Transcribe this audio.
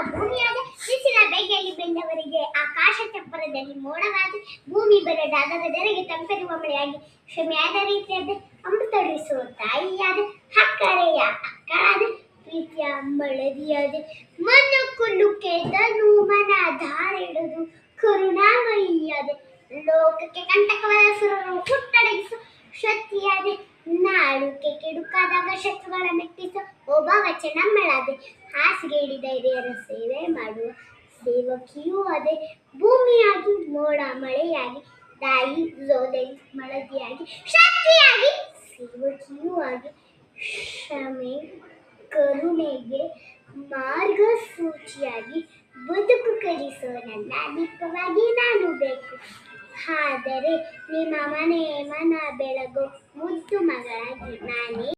ಭೂಮಿಯಾದ ಬಿಸಿಲ ಬೇಗೆಯಲ್ಲಿ ಬೆಂದವರಿಗೆ ಆಕಾಶ ಚಪ್ಪರದಲ್ಲಿ ಮೋಡವಾದ ಭೂಮಿ ಬರದ ಅದರದೆರೆಗೆ ತಂಪೆರುವ ಮಳೆಯಾಗಿ ಕ್ಷಮೆಯಾದ ರೀತಿಯಾದ ಅಮೃತಳಿಸುವ ತಾಯಿಯಾದ ಹಕ್ಕರೆಯ ಅಕ್ಕಳಾದ ಪ್ರೀತಿಯ ಮಳದಿಯಾದೆ ಮಣ್ಣು ಕುಲ್ಲುಕ್ಕೆ ತನು ಮನ ಧಾರೆಡುದು ಕರುಣಾಮಯಿಯಾದೆ ಲೋಕಕ್ಕೆ ಕಂಟಕವಾದ ಸುರರು ಹುಟ್ಟಡಗಿಸು ಶಕ್ತಿಯಾದೆ ನಾಳುಕೆ ಕೆಡುಕಾದಾಗ ಶತ್ರುಗಳ ಮೆಟ್ಟಿಸು ಒಬ್ಬ ವಚನಮ್ಮಳಾದೆ ಹಾಸಿಗೆ ಹಿಡಿದ ಹಿರಿಯರ ಸೇವೆ ಮಾಡುವ ಸೇವಕಿಯೂ ಅದೇ ಭೂಮಿಯಾಗಿ ಮೋಡ ಮಳೆಯಾಗಿ ತಾಯಿ ಜೋದರಿ ಮಳದಿಯಾಗಿ ಶಕ್ತಿಯಾಗಿ ಸೇವಕಿಯೂ ಆಗಿ ಕ್ಷಮೆ ಕರುಣೆಗೆ ಮಾರ್ಗಸೂಚಿಯಾಗಿ ಬದುಕು ಕಲಿಸೋ ನನ್ನ ದೀಪವಾಗಿ ನಾನು ಬೇಕು. ಆದರೆ ನಿಮ್ಮ ಮನೆ ಮನ ಬೆಳಗೋ ಮುದ್ದು ಮಗಳಾಗಿ ನಾನೇ